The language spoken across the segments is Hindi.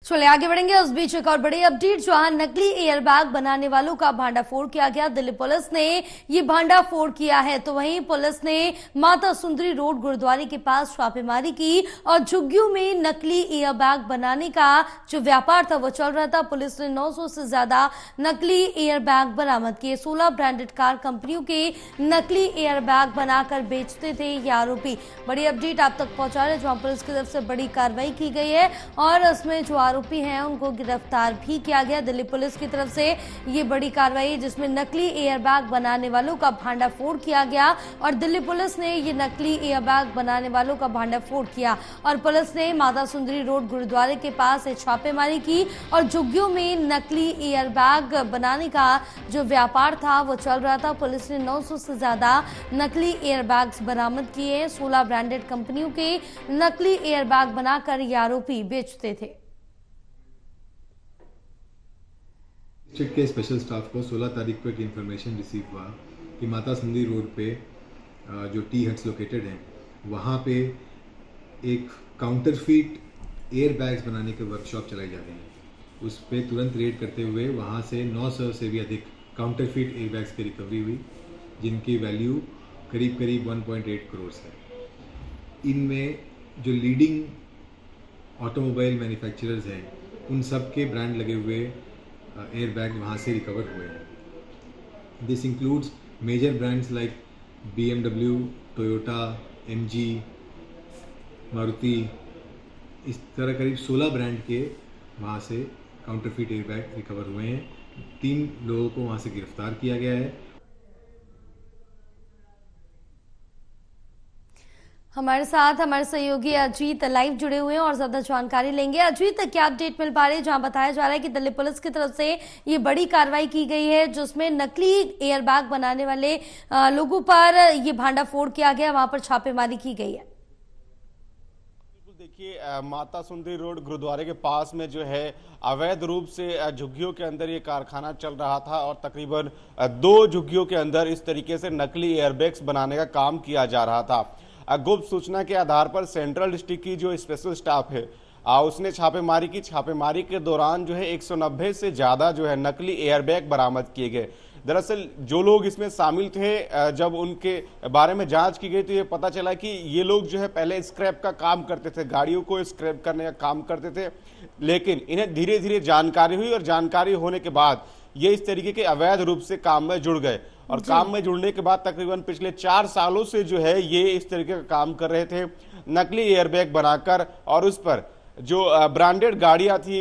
चलिए आगे बढ़ेंगे। उस बीच एक और बड़ी अपडेट, जहां नकली एयरबैग बनाने वालों का भांडाफोड़ किया गया। दिल्ली पुलिस ने ये भांडाफोड़ किया है, तो वहीं पुलिस ने माता सुंदरी रोड गुरुद्वारे के पास छापेमारी की और झुग्गियों में नकली एयरबैग बनाने का जो व्यापार था वो चल रहा था। पुलिस ने 900 से ज्यादा नकली एयरबैग बरामद किए। 16 ब्रांडेड कार कंपनियों के नकली एयरबैग बनाकर बेचते थे ये आरोपी। बड़ी अपडेट आप तक पहुंचा रहे, जहां पुलिस की तरफ से बड़ी कार्रवाई की गई है और उसमें जो आरोपी हैं उनको गिरफ्तार भी किया गया। दिल्ली पुलिस की तरफ से ये बड़ी कार्रवाई जिसमें नकली एयरबैग बनाने वालों का भांडाफोड़ किया गया और दिल्ली पुलिस ने ये नकली एयरबैग बनाने वालों का भांडाफोड़ किया और पुलिस ने माता सुंदरी रोड गुरुद्वारे के पास छापेमारी की और झुग्गियों में नकली एयरबैग बनाने का जो व्यापार था वो चल रहा था। पुलिस ने 900 से ज्यादा नकली एयरबैग्स बरामद किए। 16 ब्रांडेड कंपनियों के नकली एयरबैग बनाकर ये आरोपी बेचते थे। डिस्ट्रिक्ट के स्पेशल स्टाफ को 16 तारीख को एक इन्फॉर्मेशन रिसीव हुआ कि माता सुंदरी रोड पे जो टी हट्स लोकेटेड हैं वहाँ पे एक काउंटरफीट एयर बैग्स बनाने के वर्कशॉप चलाई जा रही है। उस पे तुरंत रेड करते हुए वहाँ से 900 से भी अधिक काउंटरफीट एयर बैग्स की रिकवरी हुई, जिनकी वैल्यू करीब करीब 1.8 करोड़ है। इनमें जो लीडिंग ऑटोमोबाइल मैन्युफैक्चरर्स हैं उन सब के ब्रांड लगे हुए एयर बैग वहाँ से रिकवर हुए हैं। This includes major brands like BMW, Toyota, MG, Maruti. इस तरह करीब 16 ब्रांड के वहाँ से काउंटरफीट एयर बैग रिकवर हुए हैं। 3 लोगों को वहाँ से गिरफ्तार किया गया है। हमारे साथ हमारे सहयोगी अजीत लाइव जुड़े हुए हैं और ज्यादा जानकारी लेंगे। अजीत, क्या अपडेट मिल पा रही है, जहां बताया जा रहा है कि दिल्ली पुलिस की तरफ से ये बड़ी कार्रवाई की गई है जिसमें नकली एयरबैग बनाने वाले लोगों पर ये भांडाफोड़ किया गया, वहां पर छापेमारी की गई है। देखिए, माता सुंदरी रोड गुरुद्वारे के पास में जो है अवैध रूप से झुग्गियों के अंदर ये कारखाना चल रहा था और तकरीबन 2 झुग्गियों के अंदर इस तरीके से नकली एयरबैग्स बनाने का काम किया जा रहा था। गुप्त सूचना के आधार पर सेंट्रल डिस्ट्रिक्ट की जो स्पेशल स्टाफ है उसने छापेमारी की। छापेमारी के दौरान जो है 190 से ज्यादा जो है नकली एयरबैग बरामद किए गए। दरअसल जो लोग इसमें शामिल थे, जब उनके बारे में जांच की गई तो ये पता चला कि ये लोग जो है पहले स्क्रैप का काम करते थे, गाड़ियों को स्क्रैप करने का काम करते थे, लेकिन इन्हें धीरे धीरे जानकारी हुई और जानकारी होने के बाद ये इस तरीके के अवैध रूप से काम में जुड़ गए और काम में जुड़ने के बाद तकरीबन पिछले 4 सालों से जो है ये इस तरीके का काम कर रहे थे, नकली एयरबैग बनाकर। और उस पर जो ब्रांडेड गाड़ियां थी,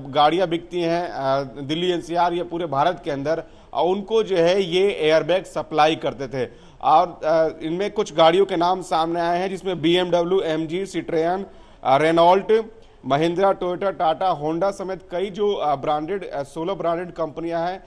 गाड़ियां बिकती हैं दिल्ली NCR या पूरे भारत के अंदर, उनको जो है ये एयरबैग सप्लाई करते थे। और इनमें कुछ गाड़ियों के नाम सामने आए हैं जिसमें BMW, MG, Citroen, Renault, Mahindra, Toyota, Tata, Honda समेत कई जो ब्रांडेड 16 ब्रांडेड कंपनियां हैं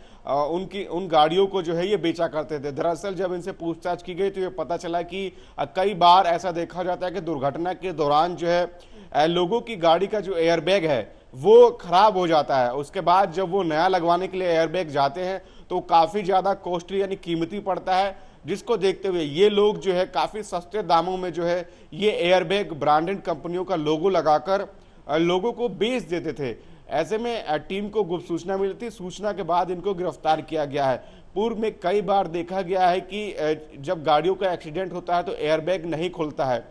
उन गाड़ियों को जो है ये बेचा करते थे। दरअसल जब इनसे पूछताछ की गई तो ये पता चला कि कई बार ऐसा देखा जाता है कि दुर्घटना के दौरान जो है लोगों की गाड़ी का जो एयरबैग है वो खराब हो जाता है। उसके बाद जब वो नया लगवाने के लिए एयरबैग जाते हैं तो काफी ज्यादा कॉस्टली यानी कीमती पड़ता है, जिसको देखते हुए ये लोग जो है काफी सस्ते दामों में जो है ये एयरबैग ब्रांडेड कंपनियों का लोगो लगाकर लोगों को बेच देते थे। ऐसे में टीम को गुप्त सूचना मिली थी। सूचना के बाद इनको गिरफ्तार किया गया है। पूर्व में कई बार देखा गया है कि जब गाड़ियों का एक्सीडेंट होता है तो एयरबैग नहीं खुलता है।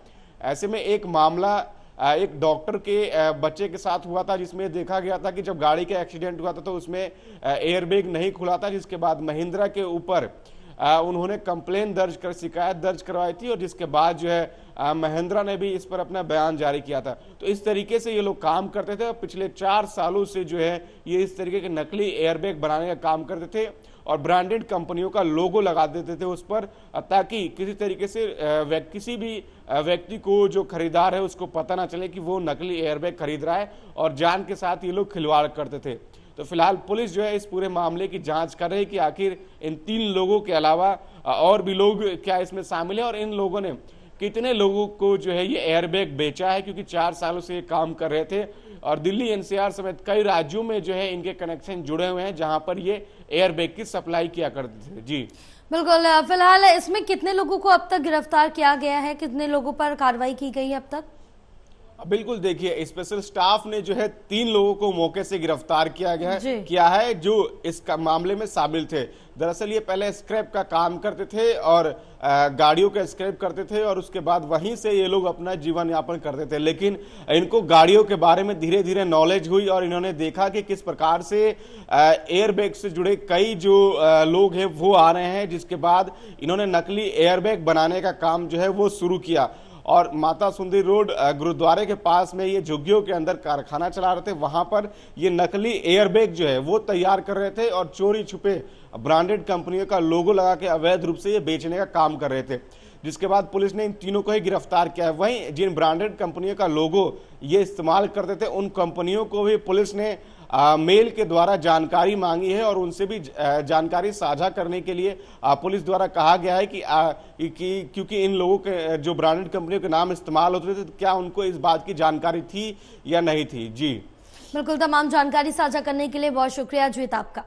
ऐसे में एक मामला एक डॉक्टर के बच्चे के साथ हुआ था जिसमें देखा गया था कि जब गाड़ी का एक्सीडेंट हुआ था तो उसमें एयरबैग नहीं खुला था, जिसके बाद महिंद्रा के ऊपर उन्होंने कंप्लेन दर्ज कर शिकायत दर्ज करवाई थी और जिसके बाद जो है महिंद्रा ने भी इस पर अपना बयान जारी किया था। तो इस तरीके से ये लोग काम करते थे और पिछले 4 सालों से जो है ये इस तरीके के नकली एयरबैग बनाने का काम करते थे और ब्रांडेड कंपनियों का लोगो लगा देते थे उस पर, ताकि किसी तरीके से किसी भी व्यक्ति को जो खरीदार है उसको पता ना चले कि वो नकली एयरबैग खरीद रहा है और जान के साथ ये लोग खिलवाड़ करते थे। तो फिलहाल पुलिस जो है इस पूरे मामले की जांच कर रही है कि आखिर इन 3 लोगों के अलावा और भी लोग क्या इसमें शामिल है और इन लोगों ने कितने लोगों को जो है ये एयरबैग बेचा है, क्योंकि 4 सालों से ये काम कर रहे थे और दिल्ली NCR समेत कई राज्यों में जो है इनके कनेक्शन जुड़े हुए हैं जहां पर ये एयरबैग की सप्लाई किया करते थे। जी बिल्कुल। फिलहाल इसमें कितने लोगों को अब तक गिरफ्तार किया गया है, कितने लोगों पर कार्रवाई की गई है अब तक? बिल्कुल, देखिए स्पेशल स्टाफ ने जो है 3 लोगों को मौके से गिरफ्तार किया है जो इस मामले में शामिल थे। दरअसल ये पहले स्क्रैप का काम करते थे और गाड़ियों का स्क्रैप करते थे और उसके बाद वहीं से ये लोग अपना जीवन यापन करते थे, लेकिन इनको गाड़ियों के बारे में धीरे धीरे नॉलेज हुई और इन्होंने देखा कि किस प्रकार से एयरबैग से जुड़े कई जो लोग हैं वो आ रहे हैं, जिसके बाद इन्होंने नकली एयरबैग बनाने का काम जो है वो शुरू किया और माता सुंदरी रोड गुरुद्वारे के पास में ये झुग्गियों के अंदर कारखाना चला रहे थे। वहां पर ये नकली एयरबैग जो है वो तैयार कर रहे थे और चोरी छुपे ब्रांडेड कंपनियों का लोगो लगा के अवैध रूप से ये बेचने का काम कर रहे थे, जिसके बाद पुलिस ने इन तीनों को ही गिरफ्तार किया है। वहीं जिन ब्रांडेड कंपनियों का लोगो ये इस्तेमाल करते थे उन कंपनियों को भी पुलिस ने मेल के द्वारा जानकारी मांगी है और उनसे भी जानकारी साझा करने के लिए पुलिस द्वारा कहा गया है कि क्योंकि इन लोगों के जो ब्रांडेड कंपनियों के नाम इस्तेमाल होते थे, तो क्या उनको इस बात की जानकारी थी या नहीं थी। जी बिल्कुल, तमाम जानकारी साझा करने के लिए बहुत शुक्रिया जीत आपका।